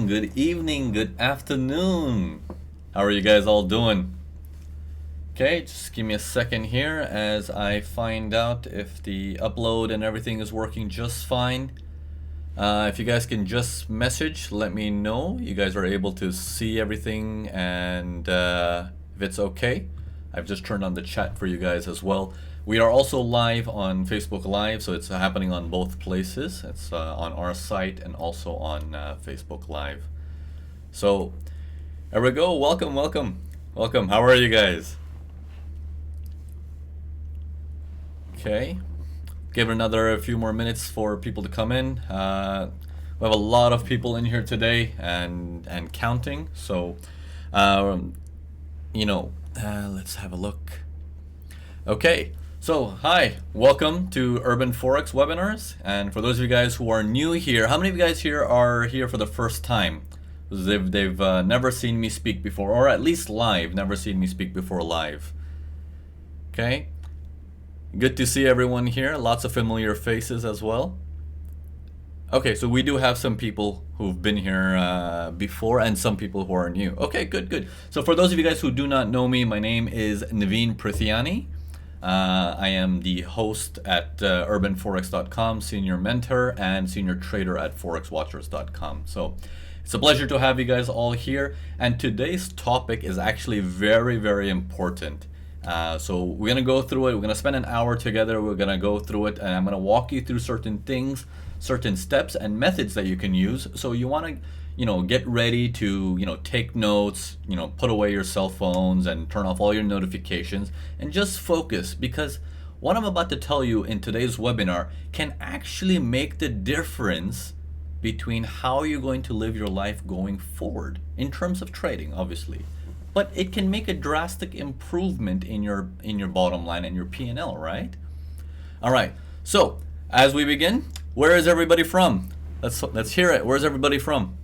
good evening, good afternoon. How are you guys all doing? Okay, just give me a second here as I find out if the upload and everything is working just fine. If you guys can just message, let me know you guys are able to see everything and if it's okay. I've just turned on the chat for you guys as well. We are also live on Facebook Live, so it's happening on both places. It's on our site and also on Facebook Live. So there we go. Welcome, welcome, welcome. How are you guys? Okay. Give it another few more minutes for people to come in. We have a lot of people in here today and counting. So, let's have a look. Okay. So, hi, welcome to Urban Forex webinars. And for those of you guys who are new here, how many of you guys here are here for the first time? They've never seen me speak before, or at least live, never seen me speak before live. Okay. Good to see everyone here. Lots of familiar faces as well. Okay, so we do have some people who've been here before and some people who are new. Okay, good, good. So for those of you guys who do not know me, my name is Navin Prithiani. I am the host at urbanforex.com, senior mentor and senior trader at forexwatchers.com. So it's a pleasure to have you guys all here. And today's topic is actually very, very important. So we're going to go through it. We're going to spend an hour together. We're going to go through it, and I'm going to walk you through certain things, certain steps and methods that you can use. So you want to, get ready to, take notes, put away your cell phones and turn off all your notifications and just focus, because what I'm about to tell you in today's webinar can actually make the difference between how you're going to live your life going forward in terms of trading, obviously. But it can make a drastic improvement in your bottom line and your P&L, right? All right. So as we begin, where is everybody from? Let's hear it. Where's everybody from?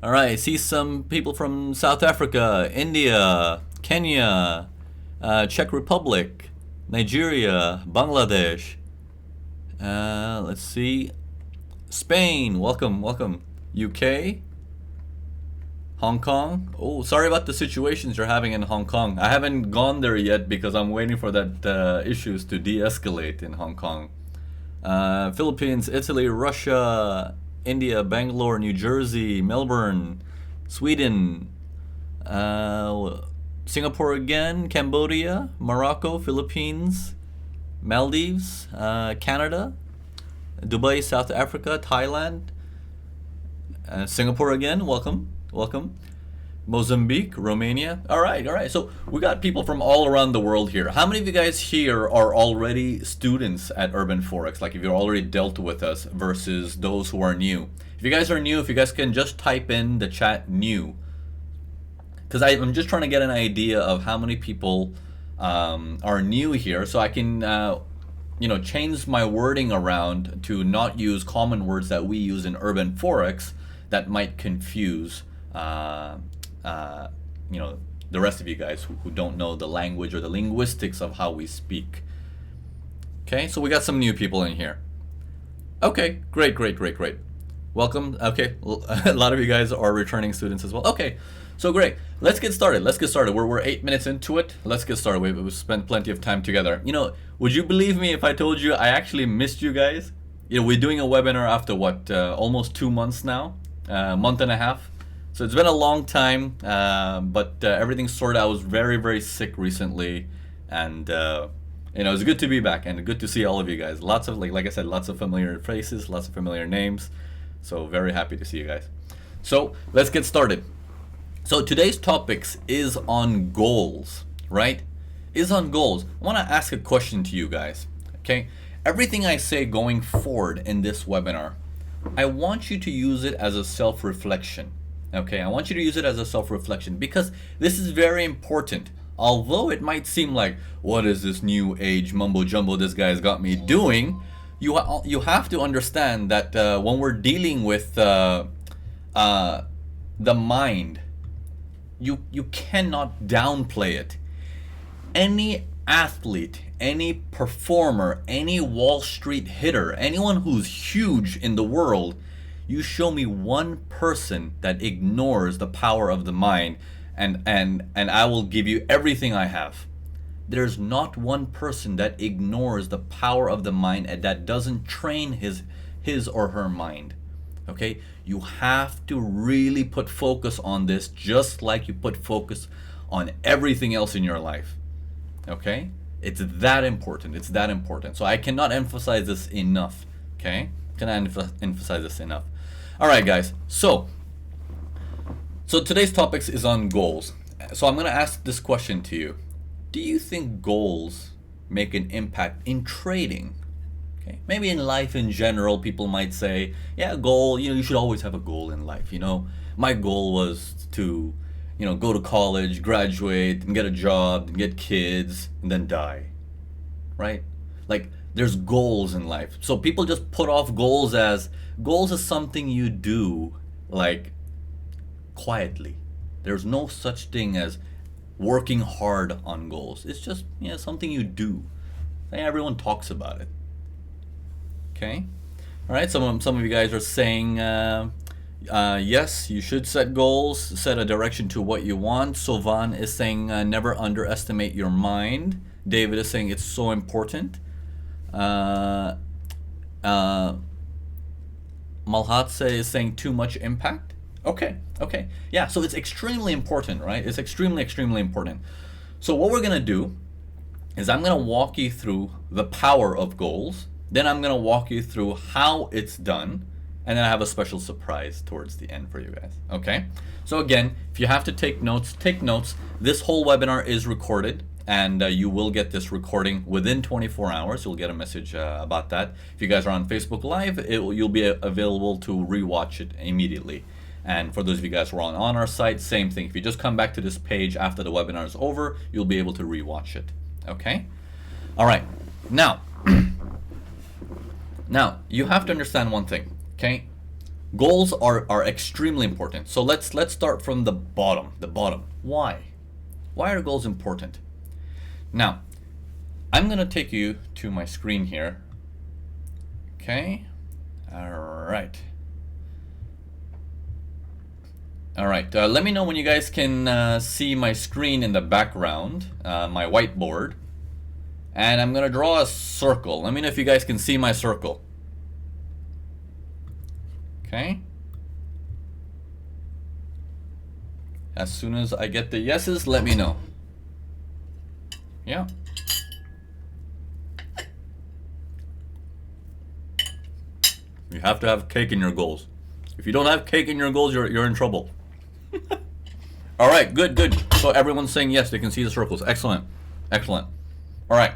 All right. I see some people from South Africa, India, Kenya, Czech Republic, Nigeria, Bangladesh. Let's see. Spain. Welcome, welcome. UK. Hong Kong. Oh, sorry about the situations you're having in Hong Kong. I haven't gone there yet because I'm waiting for that issues to de-escalate in Hong Kong. Philippines, Italy, Russia, India, Bangalore, New Jersey, Melbourne, Sweden, Singapore again, Cambodia, Morocco, Philippines, Maldives, Canada, Dubai, South Africa, Thailand, Singapore again. Welcome. Welcome. Mozambique, Romania. All right, all right. So we got people from all around the world here. How many of you guys here are already students at Urban Forex? Like if you've already dealt with us versus those who are new. If you guys are new, if you guys can just type in the chat new. Because I'm just trying to get an idea of how many people are new here, so I can change my wording around to not use common words that we use in Urban Forex that might confuse the rest of you guys who don't know the language or the linguistics of how we speak. Okay, so we got some new people in here. Okay, great, great, great, great. Welcome. Okay, a lot of you guys are returning students as well. Okay, so great. Let's get started. Let's get started. We're 8 minutes into it. Let's get started. We've spent plenty of time together. Would you believe me if I told you I actually missed you guys? We're doing a webinar after what, almost 2 months now, month and a half. So it's been a long time, but everything's sorted. I was very, very sick recently, and it's good to be back and good to see all of you guys. Lots of like I said, lots of familiar faces, lots of familiar names. So very happy to see you guys. So let's get started. So today's topics is on goals, right? Is on goals. I want to ask a question to you guys. Okay, everything I say going forward in this webinar, I want you to use it as a self-reflection. Okay, I want you to use it as a self-reflection because this is very important. Although it might seem like, what is this new age mumbo jumbo this guy's got me doing? You have to understand that when we're dealing with the mind, you cannot downplay it. Any athlete, any performer, any Wall Street hitter, anyone who's huge in the world, You show me one person that ignores the power of the mind, and I will give you everything I have. There's not one person that ignores the power of the mind and that doesn't train his or her mind. Okay? You have to really put focus on this, just like you put focus on everything else in your life. Okay? It's that important. It's that important. So I cannot emphasize this enough. Okay? Cannot emphasize this enough. All right, guys. So today's topic is on goals. So I'm going to ask this question to you. Do you think goals make an impact in trading? Okay. Maybe in life in general, people might say, yeah, goal, you should always have a goal in life. My goal was to, go to college, graduate, and get a job, and get kids, and then die. Right? Like, there's goals in life. So people just put off goals as something you do, like, quietly. There's no such thing as working hard on goals. It's just something you do. Everyone talks about it. Okay. All right. Some of you guys are saying yes, you should set goals, set a direction to what you want. Sovan is saying never underestimate your mind. David is saying it's so important. Malhatse is saying too much impact. Okay. Yeah, so it's extremely important, right? It's extremely important. So what we're going to do is I'm going to walk you through the power of goals. Then I'm going to walk you through how it's done. And then I have a special surprise towards the end for you guys. Okay? So again, if you have to take notes, take notes. This whole webinar is recorded. And you will get this recording within 24 hours. You'll get a message about that. If you guys are on Facebook Live, you'll be available to rewatch it immediately. And for those of you guys who are on our site, same thing. If you just come back to this page after the webinar is over, you'll be able to rewatch it. Okay? All right. Now, you have to understand one thing. Okay? Goals are extremely important. So let's start from the bottom. Why? Why are goals important? Now, I'm going to take you to my screen here. Okay? All right. Let me know when you guys can see my screen in the background, my whiteboard. And I'm going to draw a circle. Let me know if you guys can see my circle. Okay? As soon as I get the yeses, let me know. Yeah. You have to have cake in your goals. If you don't have cake in your goals, you're in trouble. All right, good. So everyone's saying yes, they can see the circles. Excellent. All right.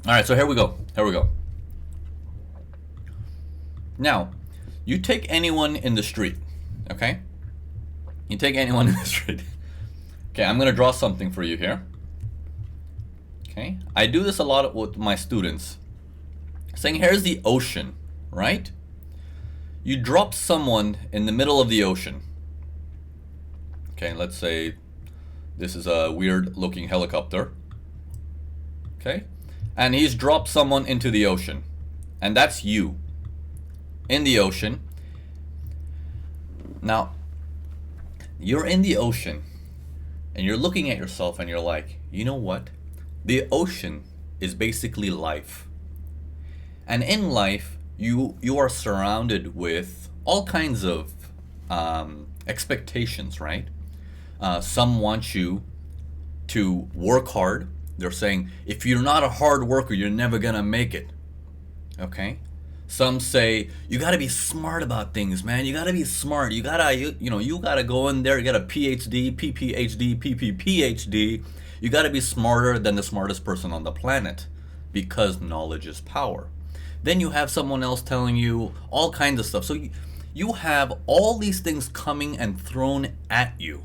All right, so here we go. Now, you take anyone in the street, okay? You take anyone in the street. Okay, I'm going to draw something for you here. Okay, I do this a lot with my students. Saying, here's the ocean, right? You drop someone in the middle of the ocean. Okay, let's say this is a weird looking helicopter. Okay, and he's dropped someone into the ocean. And that's you in the ocean. Now, you're in the ocean and you're looking at yourself and you're like, you know what? The ocean is basically life. And in life, you are surrounded with all kinds of expectations, right? Some want you to work hard. They're saying, if you're not a hard worker, you're never gonna make it. Okay? Some say, you gotta be smart about things, man. You gotta be smart. You gotta go in there, you got a PhD, PPHD, PPPhD. You gotta be smarter than the smartest person on the planet because knowledge is power. Then you have someone else telling you all kinds of stuff. So you have all these things coming and thrown at you.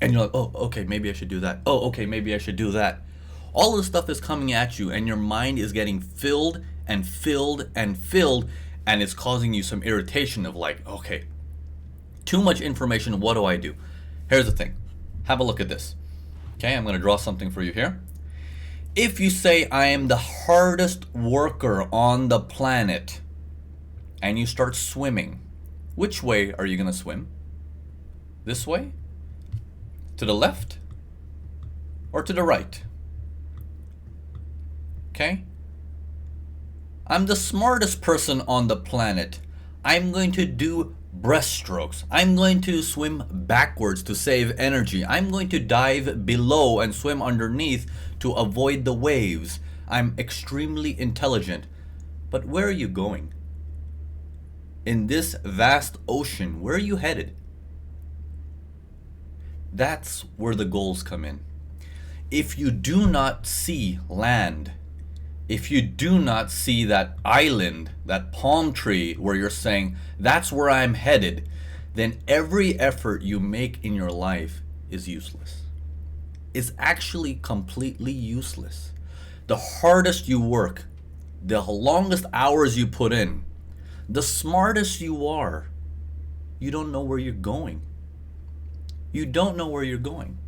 And you're like, oh, okay, maybe I should do that. Oh, okay, maybe I should do that. All this stuff is coming at you and your mind is getting filled and filled and filled, and it's causing you some irritation of like, okay, too much information, what do I do? Here's the thing. Have a look at this. Okay, I'm going to draw something for you here. If you say, I am the hardest worker on the planet, and you start swimming, which way are you going to swim? This way? To the left? Or to the right? Okay? I'm the smartest person on the planet. I'm going to do breaststrokes. I'm going to swim backwards to save energy. I'm going to dive below and swim underneath to avoid the waves. I'm extremely intelligent. But where are you going? In this vast ocean, where are you headed? That's where the goals come in. If you do not see land, if you do not see that island, that palm tree where you're saying, that's where I'm headed, then every effort you make in your life is useless. It's actually completely useless. The hardest you work, the longest hours you put in, the smartest you are, you don't know where you're going. You don't know where you're going.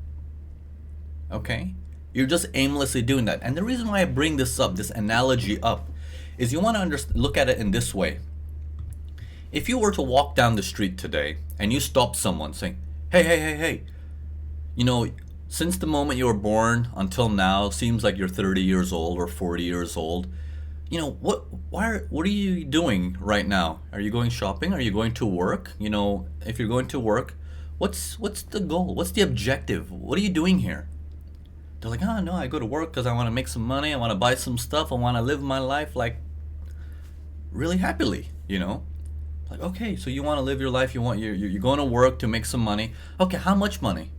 Okay? You're just aimlessly doing that. And the reason why I bring this up, this analogy up, is you want to look at it in this way. If you were to walk down the street today and you stop someone saying, hey, you know, since the moment you were born until now, seems like you're 30 years old or 40 years old. You know, what are you doing right now? Are you going shopping? Are you going to work? You know, if you're going to work, what's the goal? What's the objective? What are you doing here? They're like, oh no, I go to work because I want to make some money. I want to buy some stuff. I want to live my life like really happily, you know? Like, okay, so you want to live your life. You're going to work to make some money. Okay, how much money?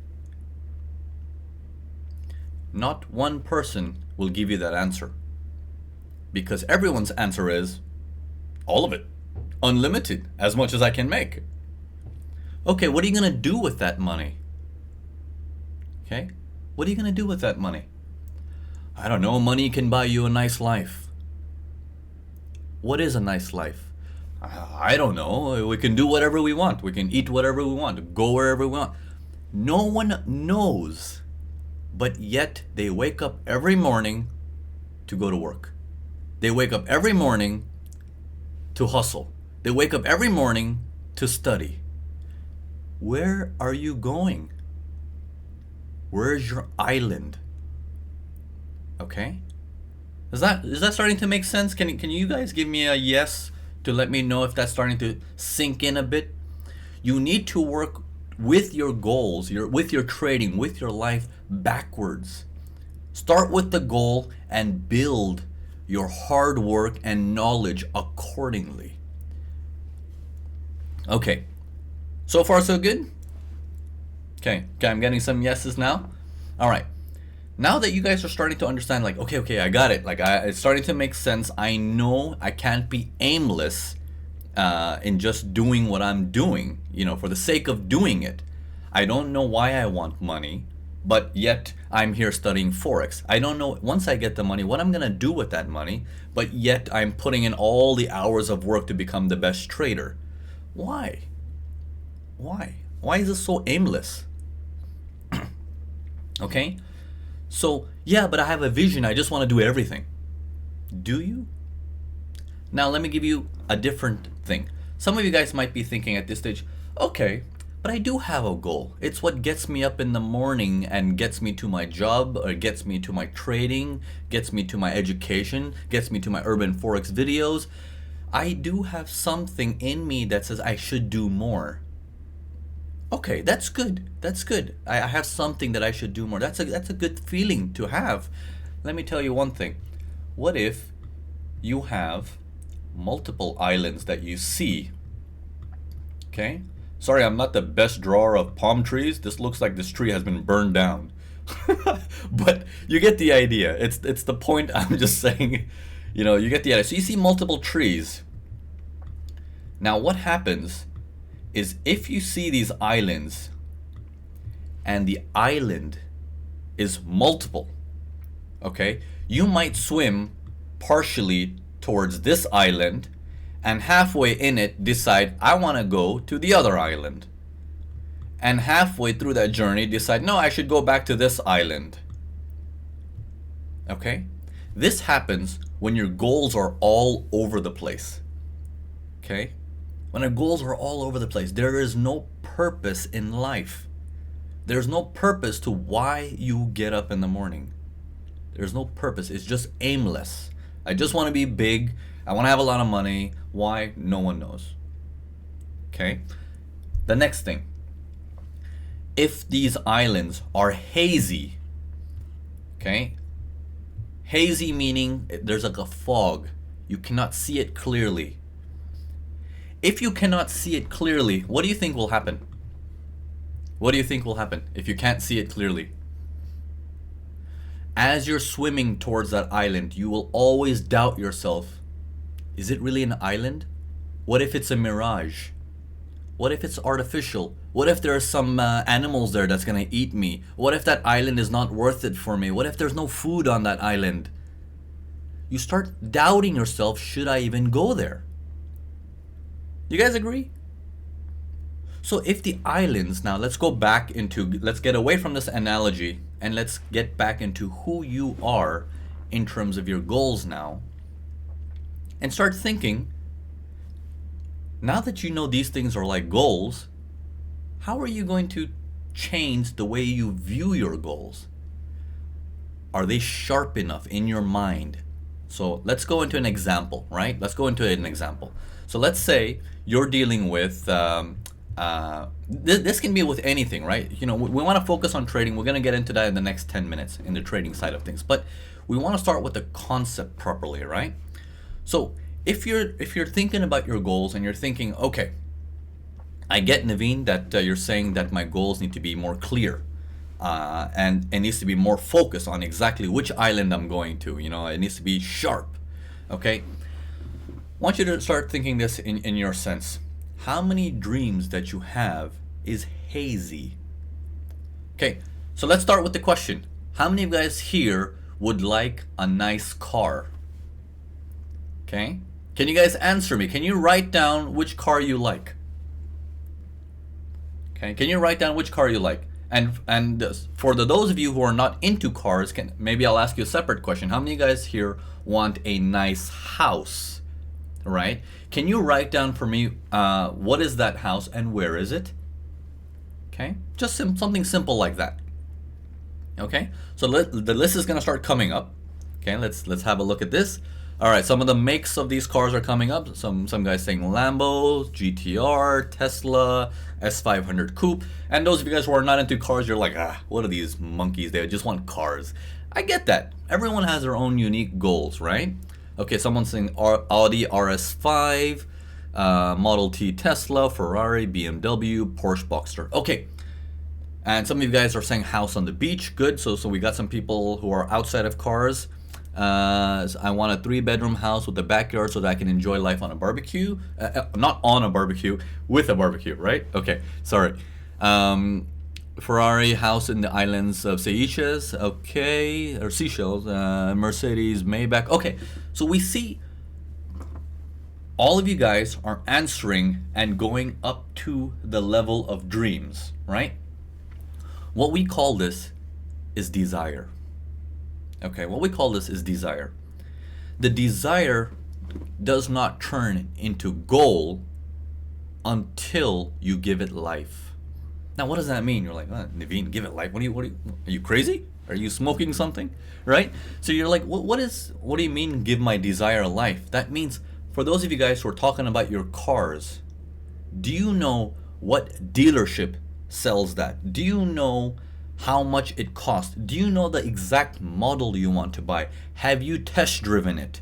Not one person will give you that answer. Because everyone's answer is all of it. Unlimited, as much as I can make. Okay, what are you going to do with that money? Okay? What are you going to do with that money? I don't know. Money can buy you a nice life. What is a nice life? I don't know. We can do whatever we want. We can eat whatever we want. Go wherever we want. No one knows. But yet they wake up every morning to go to work. They wake up every morning to hustle. They wake up every morning to study. Where are you going? Where's your island? Okay? Is that starting to make sense? Can you guys give me a yes to let me know if that's starting to sink in a bit? You need to work with your goals, with your trading, with your life backwards. Start with the goal and build your hard work and knowledge accordingly. Okay. So far so good? Okay, I'm getting some yeses now. All right. Now that you guys are starting to understand, like, okay, I got it. Like, it's starting to make sense. I know I can't be aimless in just doing what I'm doing, you know, for the sake of doing it. I don't know why I want money, but yet I'm here studying Forex. I don't know, once I get the money, what I'm going to do with that money, but yet I'm putting in all the hours of work to become the best trader. Why? Why is this so aimless? Okay? So, yeah, but I have a vision. I just want to do everything. Do you? Now, let me give you a different thing. Some of you guys might be thinking at this stage, okay, but I do have a goal. It's what gets me up in the morning and gets me to my job, or gets me to my trading, gets me to my education, gets me to my urban Forex videos. I do have something in me that says I should do more. Okay, that's good. That's good. I have something that I should do more. That's a good feeling to have. Let me tell you one thing. What if you have multiple islands that you see? Okay? Sorry, I'm not the best drawer of palm trees. This looks like this tree has been burned down. But you get the idea. It's the point I'm just saying. You know, you get the idea. So you see multiple trees. Now what happens is if you see these islands and the island is multiple, okay, you might swim partially towards this island and halfway in it decide I want to go to the other island, and halfway through that journey decide no, I should go back to this island. Okay? This happens when your goals are all over the place. Okay? When our goals are all over the place, there is no purpose in life. There's no purpose to why you get up in the morning. There's no purpose. It's just aimless. I just want to be big. I want to have a lot of money. Why? No one knows. Okay? The next thing. If these islands are hazy, okay? Hazy meaning there's like a fog. You cannot see it clearly. If you cannot see it clearly, what do you think will happen? What do you think will happen if you can't see it clearly? As you're swimming towards that island, you will always doubt yourself. Is it really an island? What if it's a mirage? What if it's artificial? What if there are some animals there that's gonna eat me? What if that island is not worth it for me? What if there's no food on that island? You start doubting yourself, should I even go there? You guys agree? So if the islands, now let's get away from this analogy and let's get back into who you are in terms of your goals now. And start thinking, now that you know these things are like goals, how are you going to change the way you view your goals? Are they sharp enough in your mind? So let's go into an example, right? Let's go into an example. So let's say you're dealing with, this can be with anything, right? You know, we want to focus on trading. We're going to get into that in the next 10 minutes in the trading side of things. But we want to start with the concept properly, right? So if you're thinking about your goals and you're thinking, okay, I get, Navin, that you're saying that my goals need to be more clear, and it needs to be more focused on exactly which island I'm going to. You know, it needs to be sharp. Okay, I want you to start thinking this in your sense. How many dreams that you have is hazy? Okay, so let's start with the question. How many of you guys here would like a nice car? Okay, can you guys answer me? Can you write down which car you like? Okay, can you write down which car you like? And for those of you who are not into cars, maybe I'll ask you a separate question. How many of you guys here want a nice house? Right? Can you write down for me what is that house and where is it? Okay, just something simple like that. Okay, so the list is gonna start coming up. Okay, let's have a look at this. All right, some of the makes of these cars are coming up. Some guys saying Lambo, GTR, Tesla, S500 Coupe. And those of you guys who are not into cars, you're like, what are these monkeys? They just want cars. I get that. Everyone has their own unique goals, right? Okay, someone's saying Audi RS5, Model T Tesla, Ferrari, BMW, Porsche Boxster. Okay, and some of you guys are saying house on the beach. Good, so we got some people who are outside of cars. I want a 3-bedroom house with a backyard so that I can enjoy life on a barbecue. Not on a barbecue, with a barbecue, right? Okay, sorry. Ferrari house in the islands of Seychelles, okay, or Seychelles. Mercedes, Maybach. Okay, so we see all of you guys are answering and going up to the level of dreams, right? What we call this is desire. Okay, what we call this is desire. The desire does not turn into goal until you give it life. Now, what does that mean? You're like, Navin, give it life. Are you crazy? Are you smoking something? Right? So you're like, what do you mean give my desire life? That means for those of you guys who are talking about your cars, do you know what dealership sells that? Do you know how much it costs? Do you know the exact model you want to buy? Have you test driven it?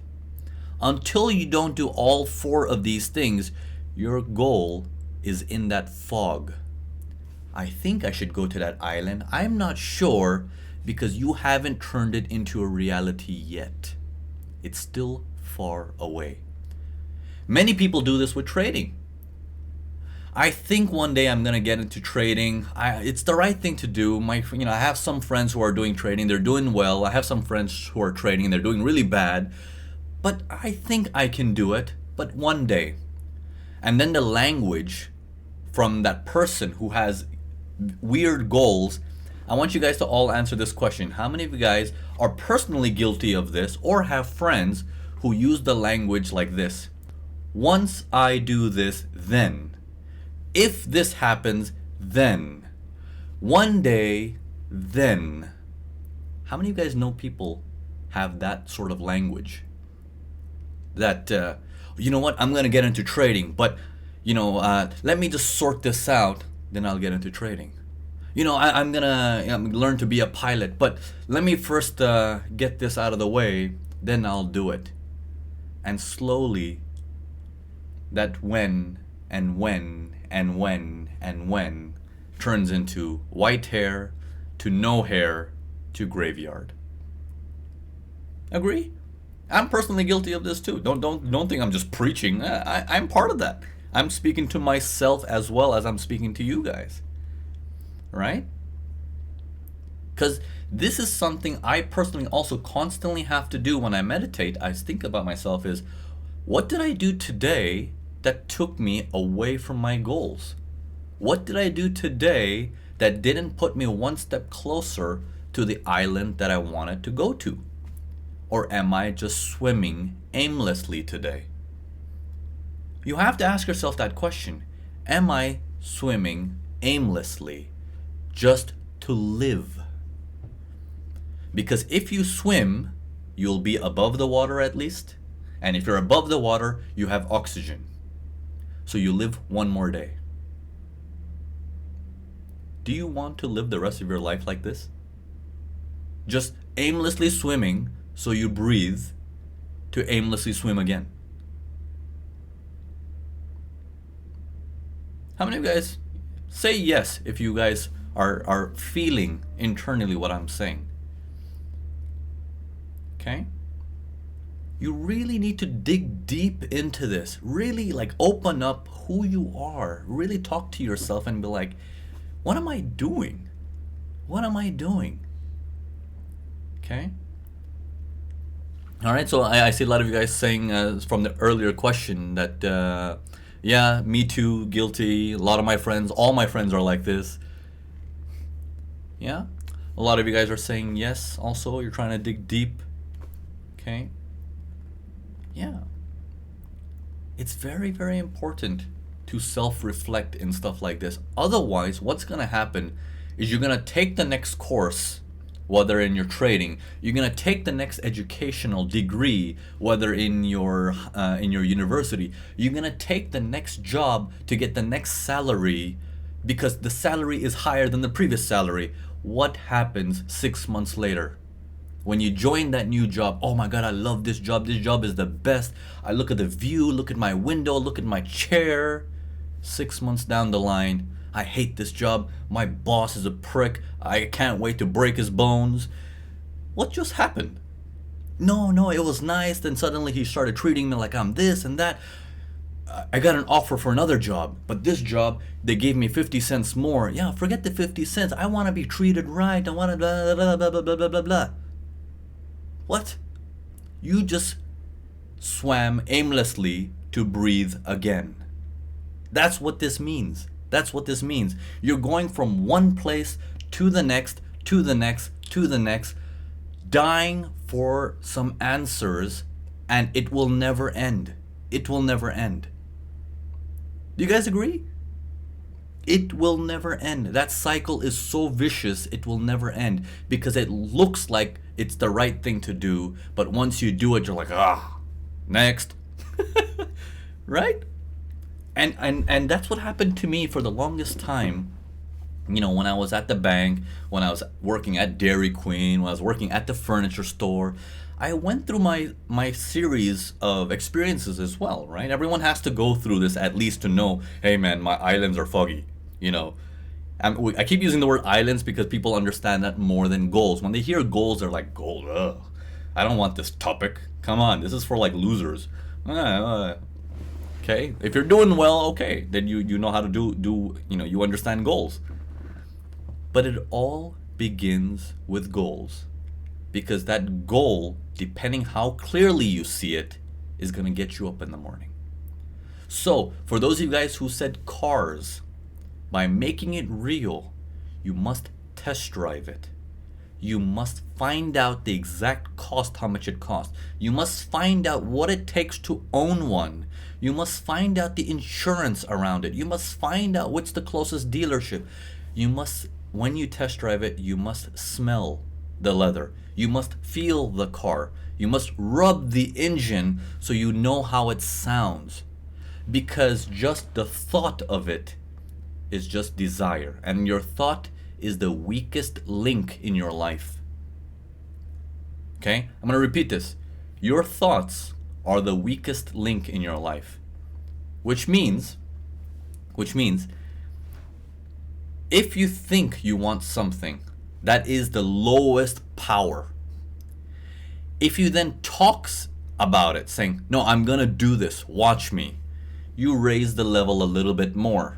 Until you don't do all 4 of these things, your goal is in that fog. I think I should go to that island. I'm not sure, because you haven't turned it into a reality yet. It's still far away. Many people do this with trading. I think one day I'm gonna get into trading. It's the right thing to do. I have some friends who are doing trading. They're doing well. I have some friends who are trading. They're doing really bad. But I think I can do it. But one day. And then the language from that person who has weird goals. I want you guys to all answer this question. How many of you guys are personally guilty of this or have friends who use the language like this. Once I do this, then. If this happens, then. One day, then. How many of you guys know people have that sort of language? That, you know what, I'm going to get into trading, but, let me just sort this out, then I'll get into trading. I'm going to learn to be a pilot, but let me first get this out of the way, then I'll do it. And slowly, that when turns into white hair to no hair to graveyard. Agree? I'm personally guilty of this too. Don't think I'm just preaching. I'm part of that. I'm speaking to myself as well as I'm speaking to you guys. Right? Because this is something I personally also constantly have to do when I meditate. I think about myself is, what did I do today that took me away from my goals? What did I do today that didn't put me one step closer to the island that I wanted to go to? Or am I just swimming aimlessly today? You have to ask yourself that question. Am I swimming aimlessly just to live? Because if you swim, you'll be above the water at least. And if you're above the water, you have oxygen. So you live one more day. Do you want to live the rest of your life like this? Just aimlessly swimming so you breathe to aimlessly swim again. How many of you guys say yes if you guys are feeling internally what I'm saying? Okay? You really need to dig deep into this. Really open up who you are. Really talk to yourself and be like, what am I doing? What am I doing? Okay? All right, so I see a lot of you guys saying from the earlier question that, yeah, me too, guilty. A lot of my friends, all my friends are like this. Yeah? A lot of you guys are saying yes also. You're trying to dig deep. Okay? Yeah. It's very, very important to self-reflect in stuff like this. Otherwise, what's going to happen is you're going to take the next course, whether in your trading, you're going to take the next educational degree, whether in your university, you're going to take the next job to get the next salary because the salary is higher than the previous salary. What happens 6 months later? When you join that new job, oh my God, I love this job. This job is the best. I look at the view, look at my window, look at my chair. 6 months down the line, I hate this job. My boss is a prick. I can't wait to break his bones. What just happened? No, it was nice. Then suddenly he started treating me like I'm this and that. I got an offer for another job, but this job, they gave me 50 cents more. Yeah, forget the 50 cents. I want to be treated right. I want to blah, blah, blah, blah, blah, blah, blah, blah. What? You just swam aimlessly to breathe again. That's what this means. That's what this means. You're going from one place to the next, to the next, to the next, dying for some answers, and it will never end. It will never end. Do you guys agree? It will never end. That cycle is so vicious, it will never end because it looks like it's the right thing to do, but once you do it, you're like, next. Right? And that's what happened to me for the longest time. When I was at the bank, when I was working at Dairy Queen, when I was working at the furniture store, I went through my series of experiences as well, right? Everyone has to go through this at least to know, hey man, my islands are foggy, I keep using the word islands because people understand that more than goals. When they hear goals, they're like, goals, ugh. I don't want this topic. Come on, this is for losers. Okay, if you're doing well, okay, then you know how to do you understand goals. But it all begins with goals. Because that goal, depending how clearly you see it, is going to get you up in the morning. So, for those of you guys who said cars, by making it real, you must test drive it. You must find out the exact cost, how much it costs. You must find out what it takes to own one. You must find out the insurance around it. You must find out what's the closest dealership. You must, when you test drive it, you must smell the leather. You must feel the car. You must rub the engine so you know how it sounds. Because just the thought of it is just desire. And your thought is the weakest link in your life. Okay? I'm going to repeat this. Your thoughts are the weakest link in your life. Which means, if you think you want something, that is the lowest power. If you then talks about it, saying, no, I'm going to do this, watch me, you raise the level a little bit more.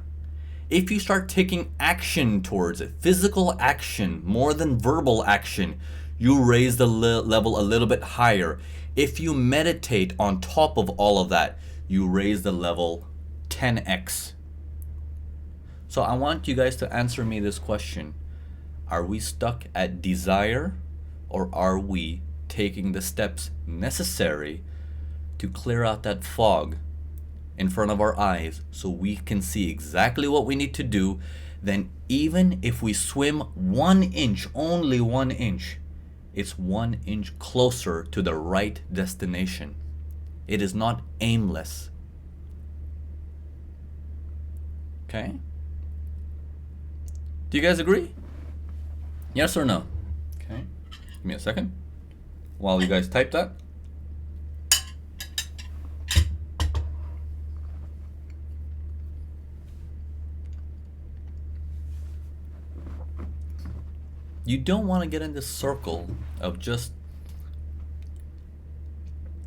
If you start taking action towards it, physical action more than verbal action, you raise the level a little bit higher. If you meditate on top of all of that, you raise the level 10x. So I want you guys to answer me this question. Are we stuck at desire, or are we taking the steps necessary to clear out that fog in front of our eyes so we can see exactly what we need to do? Then even if we swim 1 inch, only 1 inch, it's 1 inch closer to the right destination. It is not aimless. Okay? Do you guys agree? Yes or no? Okay. Give me a second while you guys type that. You don't want to get in this circle of just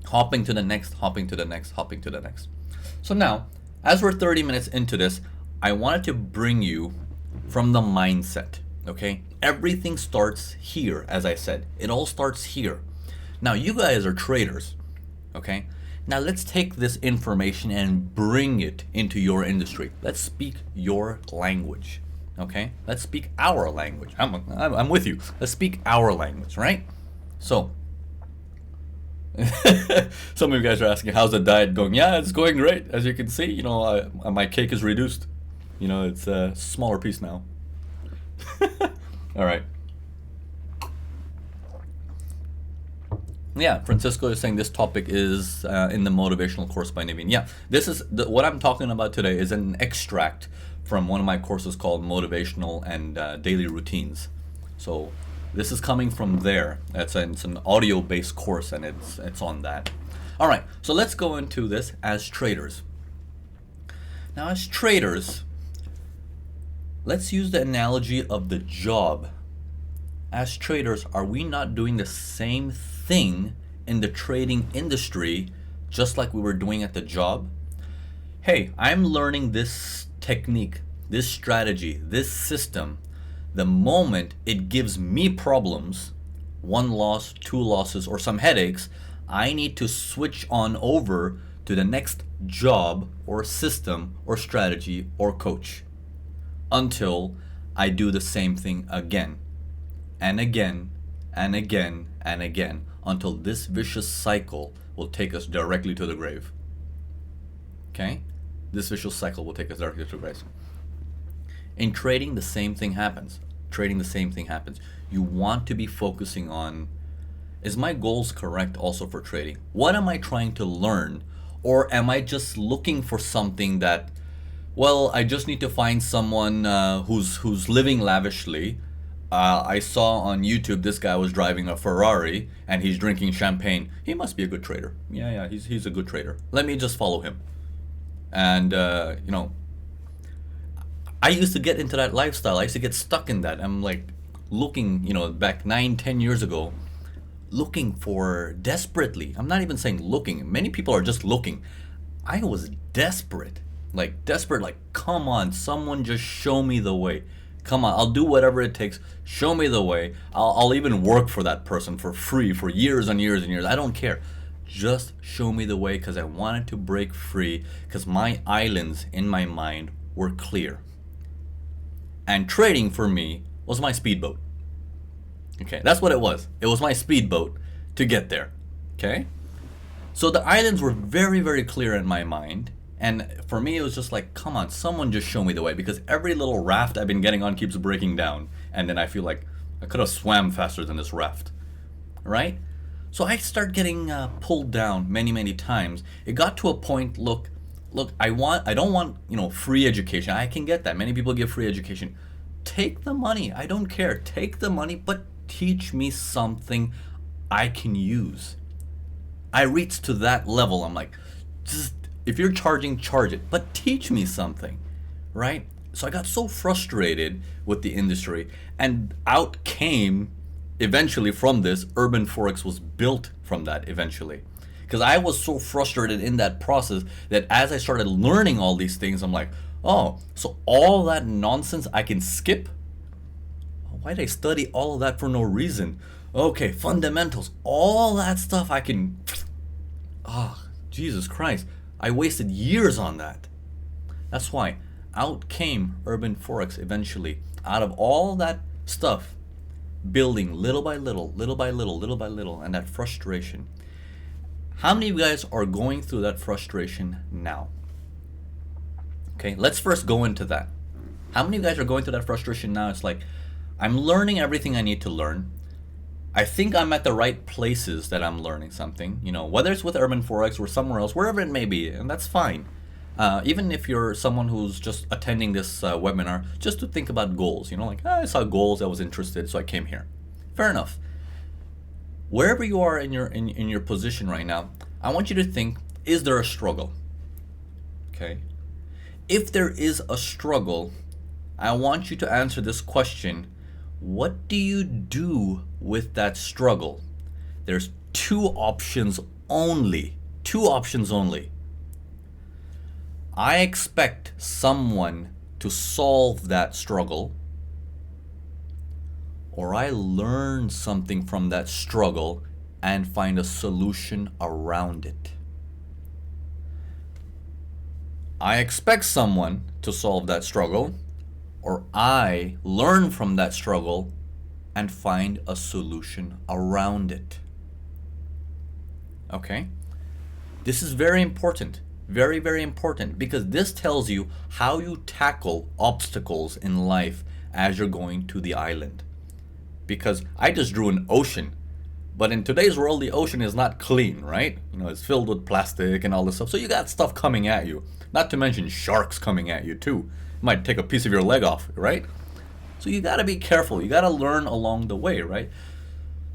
hopping to the next, hopping to the next, hopping to the next. So now, as we're 30 minutes into this, I wanted to bring you from the mindset, okay? Everything starts here, as I said. It all starts here. Now, you guys are traders, okay? Now, let's take this information and bring it into your industry. Let's speak your language, okay? Let's speak our language. I'm with you. Let's speak our language, right? So, some of you guys are asking, how's the diet going? Yeah, it's going great. As you can see, you know, my cake is reduced. You know, it's a smaller piece now. All right. Yeah, Francisco is saying this topic is in the motivational course by Navin. Yeah, this is what I'm talking about today is an extract from one of my courses called Motivational and Daily Routines. So this is coming from there. It's an audio-based course, and it's on that. All right, so let's go into this as traders. Now, as traders, let's use the analogy of the job. As traders, are we not doing the same thing in the trading industry just like we were doing at the job? Hey, I'm learning this technique, this strategy, this system. The moment it gives me problems, 1 loss, 2 losses, or some headaches, I need to switch on over to the next job or system or strategy or coach until I do the same thing again and again and again and again until this vicious cycle will take us directly to the grave. Okay? This vicious cycle will take us directly to the grave. In trading, the same thing happens. You want to be focusing on, is my goals correct also for trading? What am I trying to learn? Or am I just looking for something that, well, I just need to find someone who's living lavishly. I saw on YouTube this guy was driving a Ferrari and he's drinking champagne. He must be a good trader. Yeah, he's a good trader. Let me just follow him. And, you know, I used to get into that lifestyle. I used to get stuck in that. I'm like looking, you know, back 9-10 years ago, looking for desperately. I'm not even saying looking. Many people are just looking. I was desperate. Like, come on, someone just show me the way. Come on, I'll do whatever it takes. Show me the way. I'll even work for that person for free for years and years and years. I don't care. Just show me the way, because I wanted to break free, because my islands in my mind were clear. And trading for me was my speedboat. Okay, that's what it was. It was my speedboat to get there. Okay? So the islands were very, very clear in my mind. And for me, it was just like, come on, someone just show me the way. Because every little raft I've been getting on keeps breaking down. And then I feel like I could have swam faster than this raft. Right? So I start getting pulled down many, many times. It got to a point, look, I don't want, free education. I can get that. Many people give free education. Take the money. I don't care. Take the money, but teach me something I can use. I reached to that level. I'm like, just, if you're charging, charge it, but teach me something, right? So I got so frustrated with the industry, and out came, eventually from this, Urban Forex was built from that eventually. Because I was so frustrated in that process that as I started learning all these things, I'm like, oh, so all that nonsense I can skip? Why did I study all of that for no reason? Okay, fundamentals, all that stuff I can... Oh, Jesus Christ. I wasted years on that. That's why out came Urban Forex eventually. Out of all that stuff, building little by little, little by little, little by little, and that frustration. How many of you guys are going through that frustration now? Okay, let's first go into that. How many of you guys are going through that frustration now? It's like, I'm learning everything I need to learn. I think I'm at the right places that I'm learning something, whether it's with Urban Forex or somewhere else, wherever it may be, and that's fine. Even if you're someone who's just attending this webinar, just to think about goals, I saw goals, I was interested, so I came here. Fair enough. Wherever you are in your position right now, I want you to think, is there a struggle? Okay. If there is a struggle, I want you to answer this question. What do you do with that struggle? There's two options only. Two options only. I expect someone to solve that struggle, or I learn something from that struggle and find a solution around it. I expect someone to solve that struggle, or I learn from that struggle and find a solution around it. Okay? This is very important. Very, very important, because this tells you how you tackle obstacles in life as you're going to the island. Because I just drew an ocean, but in today's world, the ocean is not clean, right? It's filled with plastic and all this stuff. So you got stuff coming at you, not to mention sharks coming at you too. Might take a piece of your leg off, right? So you got to be careful. You got to learn along the way, right?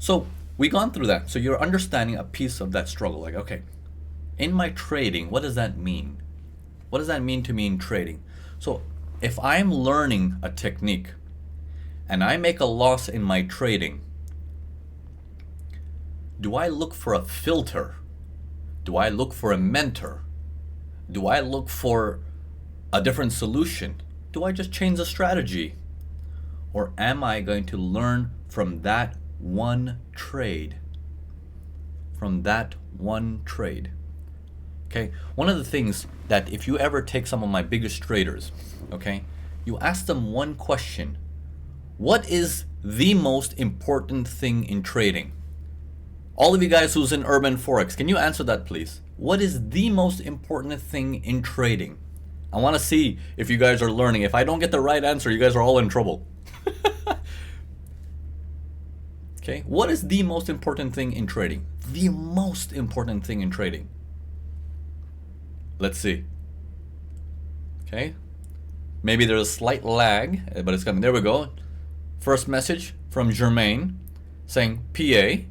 So we gone through that. So you're understanding a piece of that struggle. Like, okay, in my trading, what does that mean? What does that mean to me in trading? So if I'm learning a technique and I make a loss in my trading, do I look for a filter? Do I look for a mentor? Do I look for a different solution? Do I just change the strategy? Or am I going to learn from that one trade? From that one trade. Okay, one of the things that if you ever take some of my biggest traders, okay, you ask them one question. What is the most important thing in trading? All of you guys who's in Urban Forex, can you answer that please? What is the most important thing in trading? I want to see if you guys are learning. If I don't get the right answer, you guys are all in trouble. Okay, what is the most important thing in trading? The most important thing in trading. Let's see. Okay, maybe there's a slight lag, but it's coming. There we go. First message from Jermaine saying PA.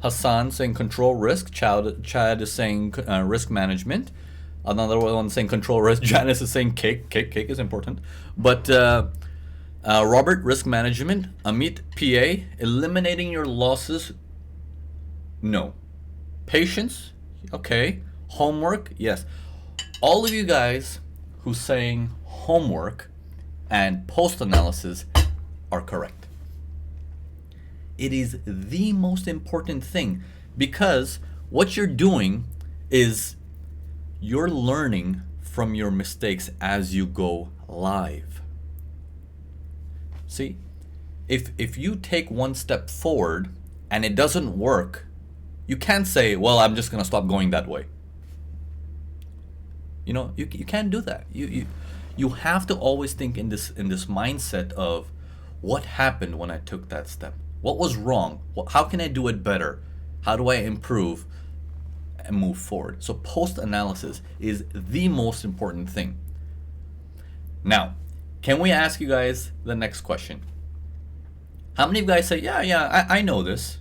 Hassan saying control risk. Chad is saying risk management. Another one saying control risk. Janice is saying cake. Cake is important. But Robert, risk management. Amit, PA, eliminating your losses. No. Patience. Okay. Homework. Yes. All of you guys who's saying homework and post analysis are correct. It is the most important thing, because what you're doing is you're learning from your mistakes as you go live. See, if you take one step forward and it doesn't work, you can't say, well, I'm just gonna stop going that way. You know, you can't do that. You have to always think in this mindset of what happened when I took that step. What was wrong? How can I do it better? How do I improve and move forward? So post-analysis is the most important thing. Now, can we ask you guys the next question? How many of you guys say, yeah, I know this.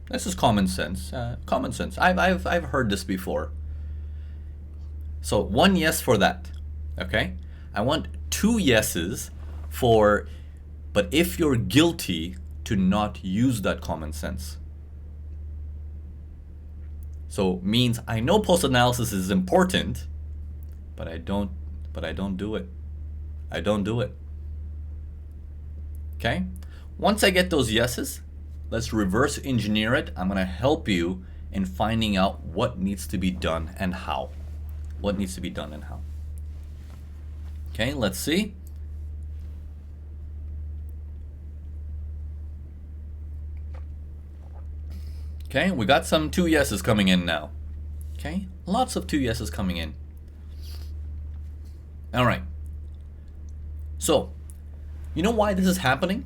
This is common sense. Common sense. I've heard this before. So 1 yes for that. Okay? I want 2 yeses for, but if you're guilty, to not use that common sense. So means I know post-analysis is important, but I don't do it. I don't do it. Okay? Once I get those yeses, let's reverse engineer it. I'm going to help you in finding out what needs to be done and how. What needs to be done and how. Okay, let's see. Okay, we got some 2 yeses coming in now. Okay, lots of 2 yeses coming in. All right. So, you know why this is happening?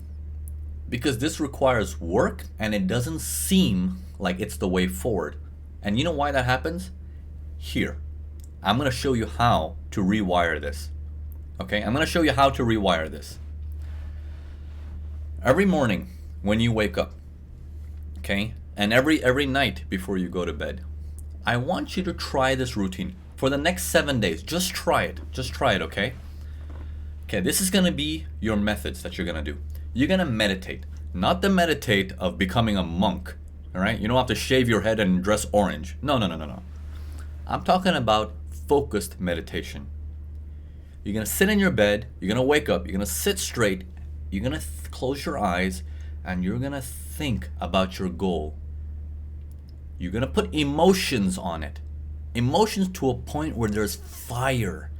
Because this requires work and it doesn't seem like it's the way forward. And you know why that happens? Here. I'm going to show you how to rewire this. Okay, I'm going to show you how to rewire this. Every morning when you wake up, okay, and every night before you go to bed, I want you to try this routine for the next 7 days. Just try it. Just try it, okay? Okay, this is going to be your methods that you're going to do. You're going to meditate. Not the meditate of becoming a monk, all right? You don't have to shave your head and dress orange. No. I'm talking about focused meditation. You're going to sit in your bed. You're going to wake up. You're going to sit straight. You're going to close your eyes and you're going to think about your goal. You're going to put emotions on it. Emotions to a point where there's fire.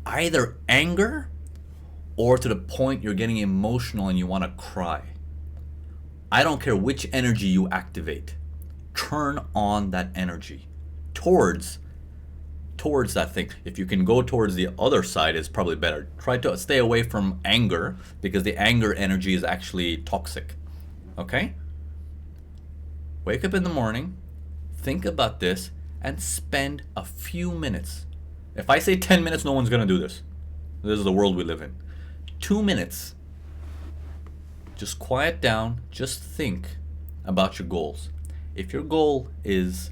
Either anger or to the point you're getting emotional and you want to cry. I don't care which energy you activate. Turn on that energy towards that thing. If you can go towards the other side, it's probably better. Try to stay away from anger because the anger energy is actually toxic. Okay? Wake up in the morning, think about this, and spend a few minutes. If I say 10 minutes, no one's going to do this. This is the world we live in. 2 minutes. Just quiet down. Just think about your goals. If your goal is,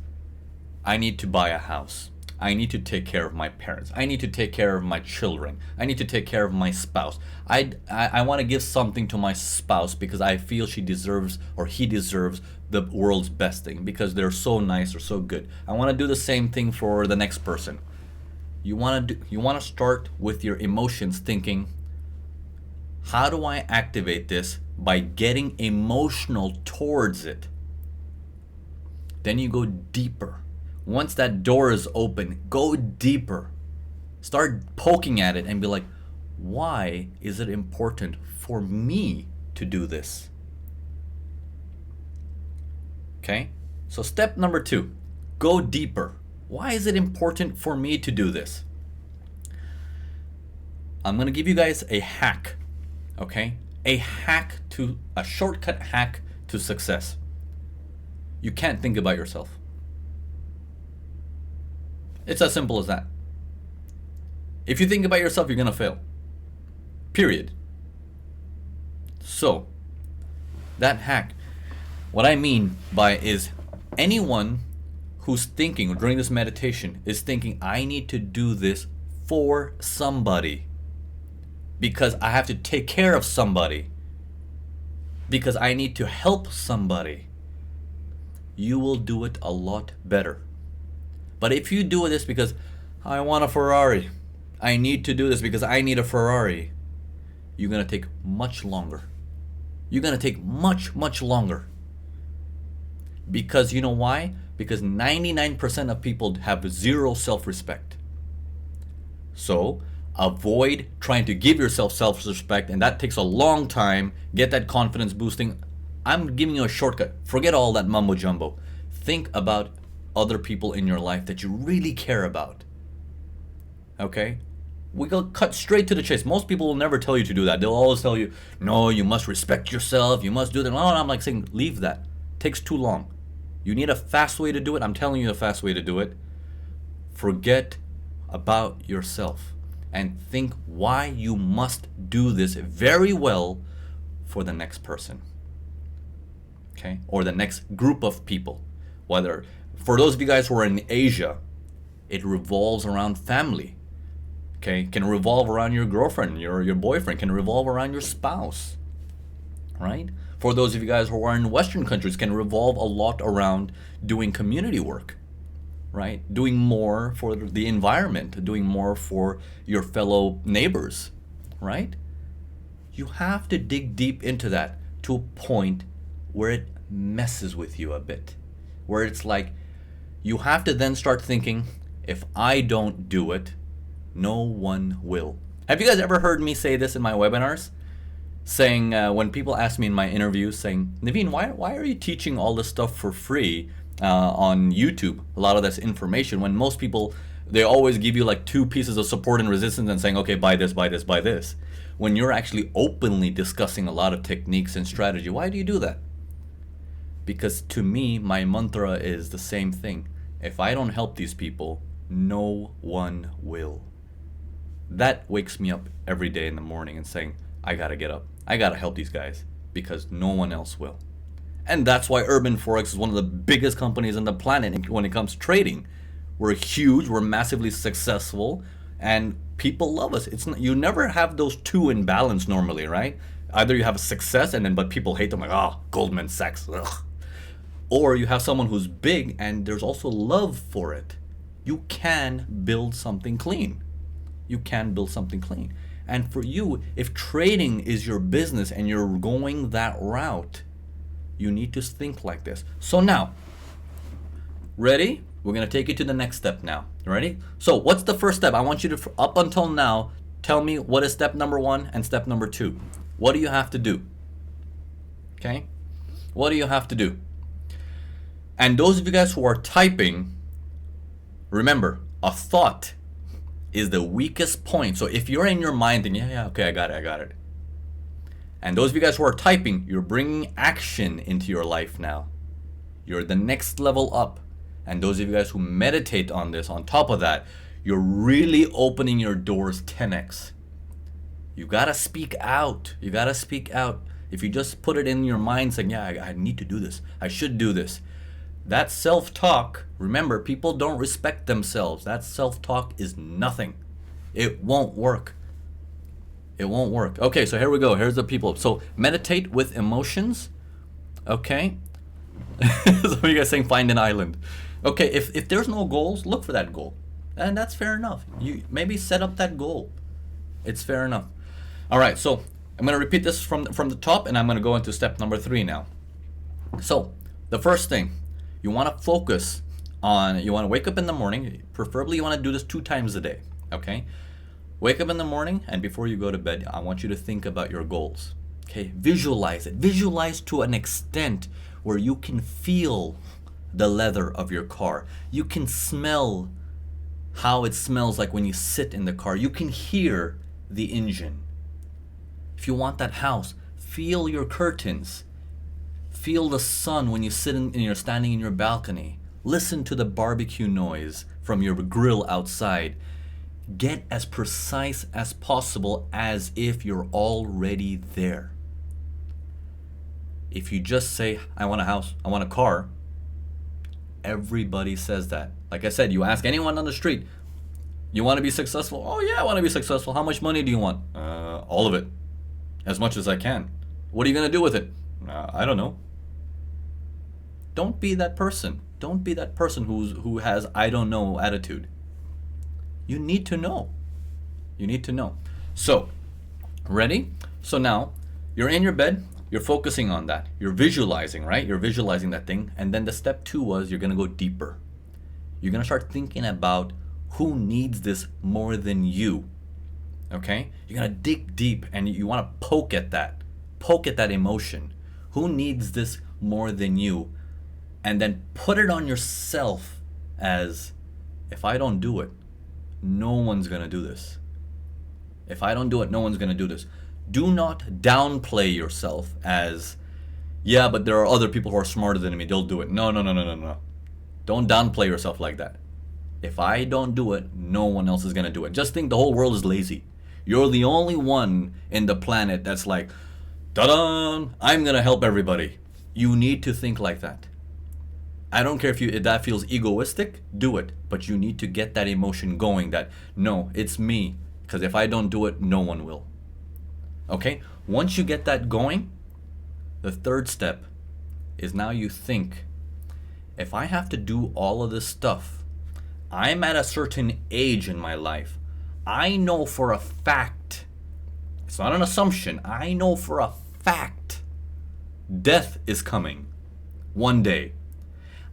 I need to buy a house. I need to take care of my parents. I need to take care of my children. I need to take care of my spouse. I want to give something to my spouse because I feel she deserves or he deserves the world's best thing because they're so nice or so good. I want to do the same thing for the next person. You want to start with your emotions thinking, how do I activate this by getting emotional towards it? Then you go deeper. Once that door is open, go deeper. Start poking at it and be like, why is it important for me to do this? Okay? So step number 2, go deeper. Why is it important for me to do this? I'm going to give you guys a hack. Okay? A shortcut hack to success. You can't think about yourself. It's as simple as that. If you think about yourself, you're going to fail. Period. So, that hack, what I mean by is anyone who's thinking during this meditation is thinking, I need to do this for somebody because I have to take care of somebody, because I need to help somebody. You will do it a lot better. But if you do this because I want a Ferrari, I need to do this because I need a Ferrari, you're going to take much longer. You're going to take much, much longer. Because you know why? Because 99% of people have zero self-respect. So Avoid trying to give yourself self-respect, and that takes a long time. Get that confidence boosting. I'm giving you a shortcut. Forget all that mumbo jumbo. Think about other people in your life that you really care about. Okay? We go cut straight to the chase. Most people will never tell you to do that. They'll always tell you, no, you must respect yourself. You must do that. No, I'm like saying, leave that. It takes too long. You need a fast way to do it. I'm telling you a fast way to do it. Forget about yourself and think why you must do this very well for the next person. Okay? Or the next group of people. Whether, for those of you guys who are in Asia, it revolves around family. Okay, can revolve around your girlfriend, your boyfriend, can revolve around your spouse, right? For those of you guys who are in Western countries, can revolve a lot around doing community work, right? Doing more for the environment, doing more for your fellow neighbors, right? You have to dig deep into that to a point where it messes with you a bit, where it's like you have to then start thinking, if I don't do it, no one will. Have you guys ever heard me say this in my webinars? Saying, when people ask me in my interviews, saying, Navin, why are you teaching all this stuff for free on YouTube? A lot of this information, when most people, they always give you like 2 pieces of support and resistance and saying, okay, buy this, buy this, buy this. When you're actually openly discussing a lot of techniques and strategy, why do you do that? Because to me, my mantra is the same thing. If I don't help these people, no one will. That wakes me up every day in the morning and saying, I gotta get up. I gotta help these guys because no one else will. And that's why Urban Forex is one of the biggest companies on the planet when it comes to trading. We're huge, we're massively successful, and people love us. It's not, you never have those two in balance normally, right? Either you have a success but people hate them, like, oh, Goldman Sachs, ugh. Or you have someone who's big and there's also love for it. You can build something clean. You can build something clean. And for you, if trading is your business and you're going that route, you need to think like this. So now, ready? We're going to take you to the next step now. Ready? So what's the first step? I want you to, up until now, tell me what is step number 1 and step number 2. What do you have to do? Okay? What do you have to do? And those of you guys who are typing, remember, a thought is the weakest point. So if you're in your mind, then yeah, okay, I got it. And those of you guys who are typing, you're bringing action into your life now. You're the next level up. And those of you guys who meditate on this, on top of that, you're really opening your doors 10x. You gotta speak out. You gotta speak out. If you just put it in your mind saying, yeah, I need to do this, I should do this. That self-talk, remember, people don't respect themselves. That self-talk is nothing. It won't work. It won't work. Okay, so here we go. Here's the people. So meditate with emotions. Okay. Some of you guys saying find an island. Okay, if there's no goals, look for that goal. And that's fair enough. You maybe set up that goal. It's fair enough. All right, so I'm going to repeat this from the top, and I'm going to go into step number 3 now. So the first thing, you want to focus on, you want to wake up in the morning, preferably you want to do this 2 times a day, okay? Wake up in the morning, and before you go to bed, I want you to think about your goals, okay? Visualize it. Visualize to an extent where you can feel the leather of your car. You can smell how it smells like when you sit in the car. You can hear the engine. If you want that house, feel your curtains. Feel the sun when you sit and you're standing in your balcony. Listen to the barbecue noise from your grill outside. Get as precise as possible as if you're already there. If you just say, I want a house, I want a car, everybody says that. Like I said, you ask anyone on the street, you want to be successful? Oh yeah, I want to be successful. How much money do you want? All of it. As much as I can. What are you going to do with it? I don't know. Don't be that person. Don't be that person who has I don't know attitude. You need to know. You need to know. So, ready? So now, you're in your bed, you're focusing on that. You're visualizing, right? You're visualizing that thing. And then the step 2 was you're going to go deeper. You're going to start thinking about who needs this more than you. Okay? You're gonna dig deep and you wanna poke at that emotion. Who needs this more than you? And then put it on yourself as, if I don't do it, no one's gonna do this. If I don't do it, no one's gonna do this. Do not downplay yourself as, yeah, but there are other people who are smarter than me, they'll do it. No, no, no, no, no, no. Don't downplay yourself like that. If I don't do it, no one else is gonna do it. Just think the whole world is lazy. You're the only one in the planet that's like, ta-da, I'm gonna help everybody. You need to think like that. I don't care if that feels egoistic, do it. But you need to get that emotion going that, no, it's me. Because if I don't do it, no one will. Okay? Once you get that going, the third step is now you think, if I have to do all of this stuff, I'm at a certain age in my life. I know for a fact, it's not an assumption, I know for a fact, death is coming one day.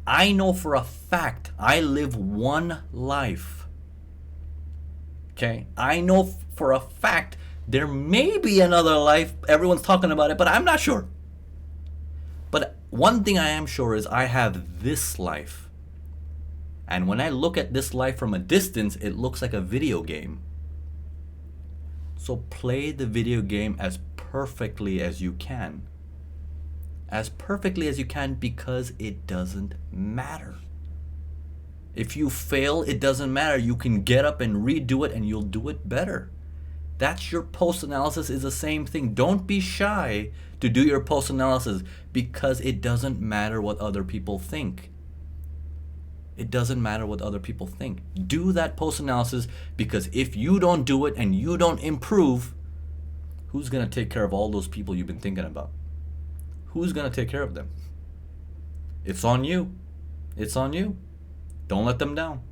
I know for a fact I live one life. Okay? I know for a fact there may be another life. Everyone's talking about it, but I'm not sure. But one thing I am sure is I have this life. And when I look at this life from a distance, it looks like a video game. So play the video game as perfectly as you can. As perfectly as you can, because it doesn't matter. If you fail, it doesn't matter. You can get up and redo it and you'll do it better. That's your post-analysis is the same thing. Don't be shy to do your post-analysis because it doesn't matter what other people think. It doesn't matter what other people think. Do that post-analysis, because if you don't do it and you don't improve, who's going to take care of all those people you've been thinking about? Who's going to take care of them? It's on you. It's on you. Don't let them down.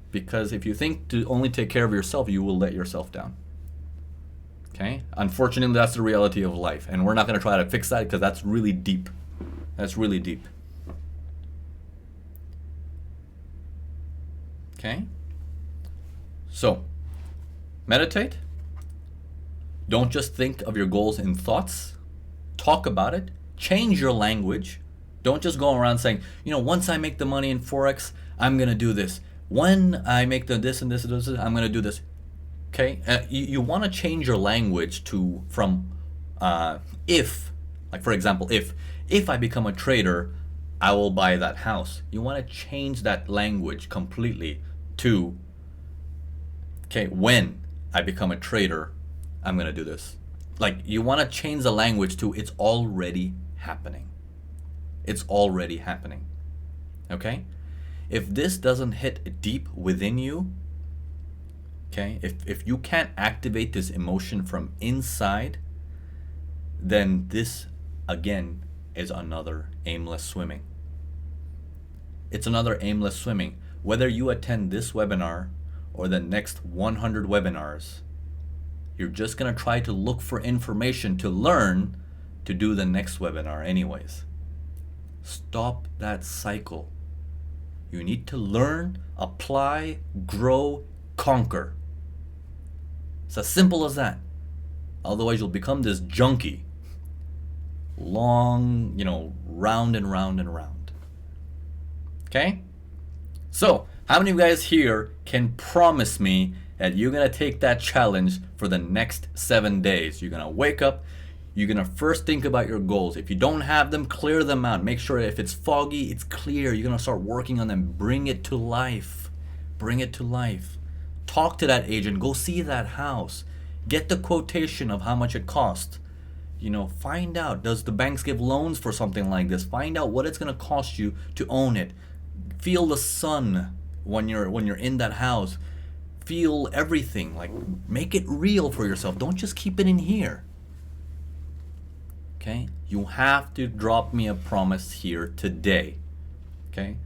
Because if you think to only take care of yourself, you will let yourself down. Okay? Unfortunately, that's the reality of life. And we're not going to try to fix that because that's really deep. That's really deep. Okay? So, meditate. Don't just think of your goals in thoughts. Talk about it. Change your language. Don't just go around saying, once I make the money in Forex, I'm going to do this. When I make the this and this and this, I'm going to do this. Okay? You want to change your language from if, like for example, if I become a trader, I will buy that house. You want to change that language completely to, okay, when I become a trader, I'm going to do this. Like, you want to change the language to it's already happening. It's already happening. Okay? If this doesn't hit deep within you, okay, if you can't activate this emotion from inside, then this, again, is another aimless swimming. It's another aimless swimming. Whether you attend this webinar or the next 100 webinars, you're just going to try to look for information to learn to do the next webinar anyways. Stop that cycle. You need to learn, apply, grow, conquer. It's as simple as that. Otherwise, you'll become this junkie. Long, round and round and round. Okay? So, how many of you guys here can promise me that you're going to take that challenge for the next 7 days? You're going to wake up. You're going to first think about your goals. If you don't have them, clear them out. Make sure if it's foggy, it's clear. You're going to start working on them. Bring it to life. Bring it to life. Talk to that agent. Go see that house. Get the quotation of how much it cost. Find out, does the banks give loans for something like this? Find out what it's going to cost you to own it. Feel the sun when you're in that house. Feel everything. Like, make it real for yourself. Don't just keep it in here. Okay? You have to drop me a promise here today. Okay?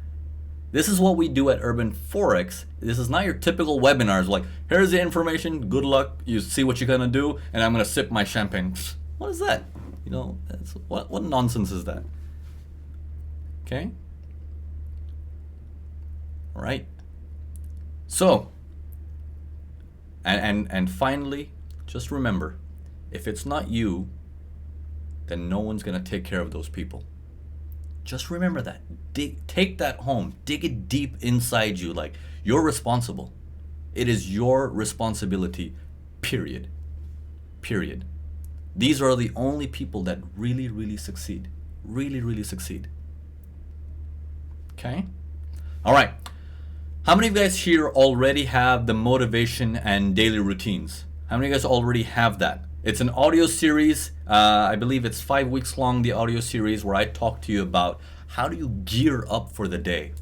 This is what we do at Urban Forex. This is not your typical webinars like, here's the information, good luck, you see what you're gonna do, and I'm gonna sip my champagne. What is that? What nonsense is that? Okay? All right. So, And finally, just remember, if it's not you, then no one's gonna take care of those people. Just remember that. Take that home. Dig it deep inside you. Like, you're responsible. It is your responsibility, period. Period. These are the only people that really, really succeed. Really, really succeed. Okay? All right. How many of you guys here already have the motivation and daily routines? How many of you guys already have that? It's an audio series. I believe it's 5 weeks long, the audio series, where I talk to you about how do you gear up for the day?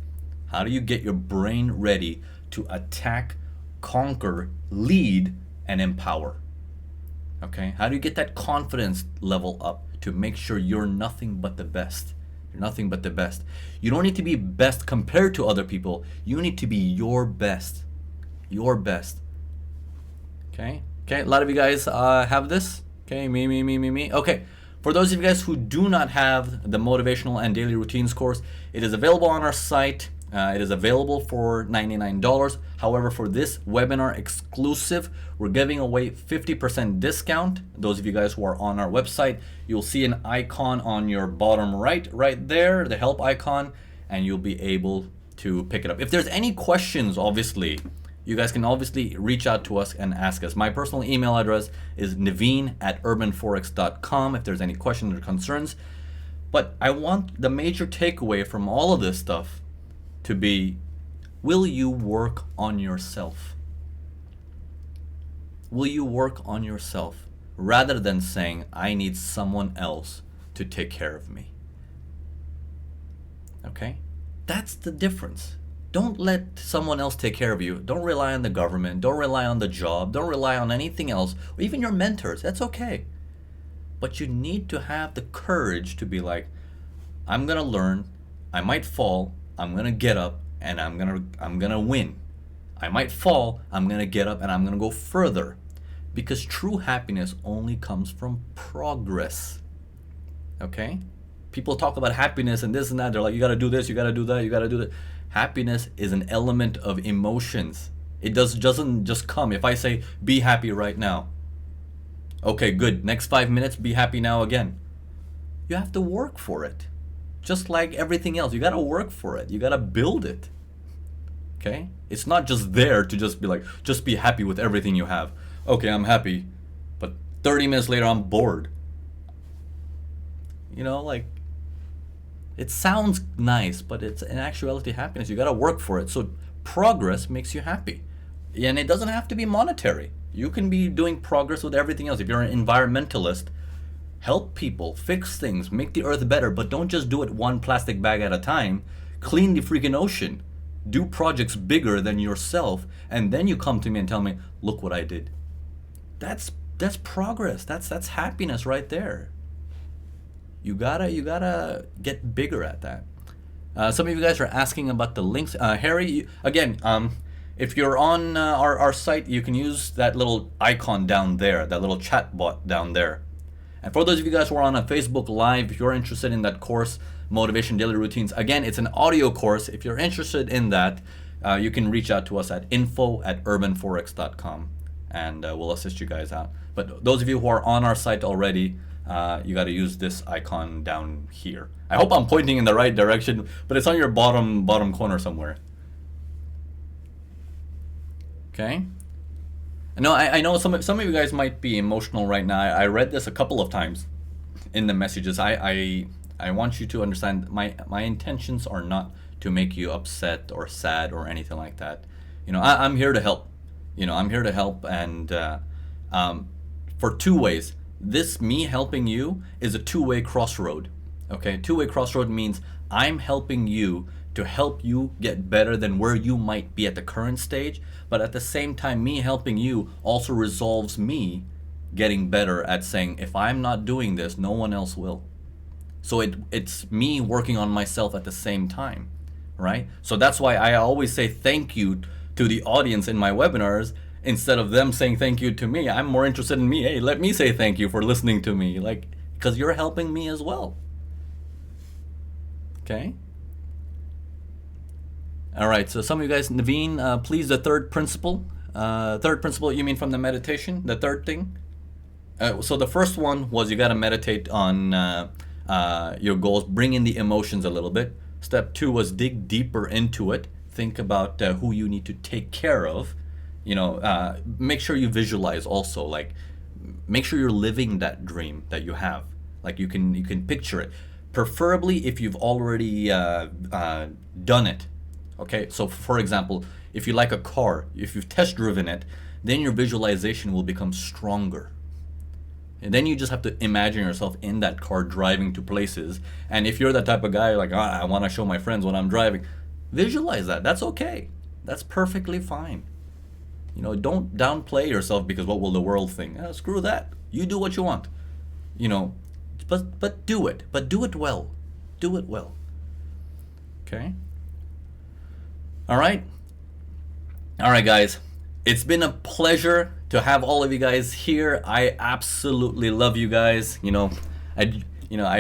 How do you get your brain ready to attack, conquer, lead, and empower? Okay? How do you get that confidence level up to make sure you're nothing but the best? You're nothing but the best. You don't need to be best compared to other people. You need to be your best. Your best. Okay? Okay, a lot of you guys have this. Okay, me. Okay, for those of you guys who do not have the motivational and daily routines course, it is available on our site. It is available for $99. However, for this webinar exclusive, we're giving away 50% discount. Those of you guys who are on our website, you'll see an icon on your bottom right there, the help icon, and you'll be able to pick it up. If there's any questions, obviously, you guys can obviously reach out to us and ask us. My personal email address is navin@urbanforex.com if there's any questions or concerns. But I want the major takeaway from all of this stuff to be, will you work on yourself? Will you work on yourself rather than saying, I need someone else to take care of me? Okay? That's the difference. Don't let someone else take care of you. Don't rely on the government. Don't rely on the job. Don't rely on anything else, or even your mentors. That's okay. But you need to have the courage to be like, I'm gonna learn. I might fall. I'm gonna get up, and I'm gonna win. I might fall. I'm gonna get up, and I'm gonna go further, because true happiness only comes from progress. Okay? People talk about happiness and this and that. They're like, you gotta do this. You gotta do that. You gotta do that. Happiness is an element of emotions. It doesn't just come. If I say, be happy right now. Okay, good. Next 5 minutes, be happy now again. You have to work for it. Just like everything else. You got to work for it. You got to build it. Okay? It's not just there to just be like, just be happy with everything you have. Okay, I'm happy. But 30 minutes later, I'm bored. You know, like, it sounds nice, but it's in actuality happiness. You got to work for it. So progress makes you happy. And it doesn't have to be monetary. You can be doing progress with everything else. If you're an environmentalist, help people, fix things, make the earth better, but don't just do it one plastic bag at a time. Clean the freaking ocean. Do projects bigger than yourself, and then you come to me and tell me, look what I did. That's progress. That's happiness right there. You gotta get bigger at that. Some of you guys are asking about the links. Harry, again, if you're on our site, you can use that little icon down there, that little chat bot down there. And for those of you guys who are on a Facebook Live, if you're interested in that course, Motivation Daily Routines, again, it's an audio course. If you're interested in that, you can reach out to us at info@urbanforex.com, and we'll assist you guys out. But those of you who are on our site already, you got to use this icon down here. I hope I'm pointing in the right direction, but it's on your bottom corner somewhere. Okay. No, I know some of you guys might be emotional right now. I read this a couple of times in the messages. I want you to understand my intentions are not to make you upset or sad or anything like that. You know, I'm here to help. You know, I'm here to help, and for two ways. This me helping you is a two-way crossroad. Okay, two-way crossroad means I'm helping you to help you get better than where you might be at the current stage, but at the same time, me helping you also resolves me getting better at saying, if I'm not doing this, no one else will. So it's me working on myself at the same time, right? So that's why I always say thank you to the audience in my webinars. Instead of them saying thank you to me, I'm more interested in me. Hey, let me say thank you for listening to me, like, because you're helping me as well. Okay? All right, so some of you guys, Navin, please, the third principle. Third principle, you mean from the meditation? The third thing? So the first one was you got to meditate on your goals, bring in the emotions a little bit. Step 2 was dig deeper into it. Think about who you need to take care of. Make sure you visualize also. Like, make sure you're living that dream that you have. Like you can picture it. Preferably if you've already done it. Okay, so for example, if you like a car, if you've test driven it, then your visualization will become stronger. And then you just have to imagine yourself in that car driving to places. And if you're that type of guy, like, I want to show my friends what I'm driving, visualize that. That's okay. That's perfectly fine. Don't downplay yourself because what will the world think? Screw that. You do what you want. But do it. But do it well. Do it well. Okay? All right, guys. It's been a pleasure to have all of you guys here. I absolutely love you guys. I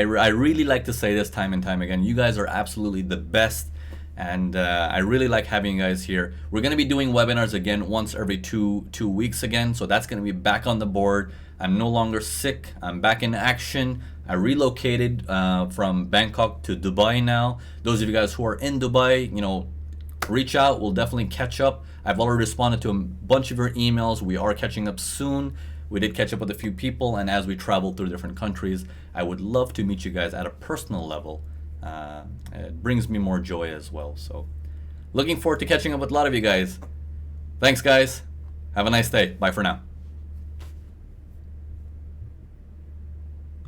really like to say this time and time again. You guys are absolutely the best, and I really like having you guys here. We're gonna be doing webinars again once every two weeks again. So that's gonna be back on the board. I'm no longer sick. I'm back in action. I relocated from Bangkok to Dubai now. Those of you guys who are in Dubai, reach out. We'll definitely catch up. I've already responded to a bunch of your emails. We are catching up soon. We did catch up with a few people, and as we travel through different countries, I would love to meet you guys at a personal level. It brings me more joy as well. So looking forward to catching up with a lot of you guys. Thanks, guys. Have a nice day. Bye for now.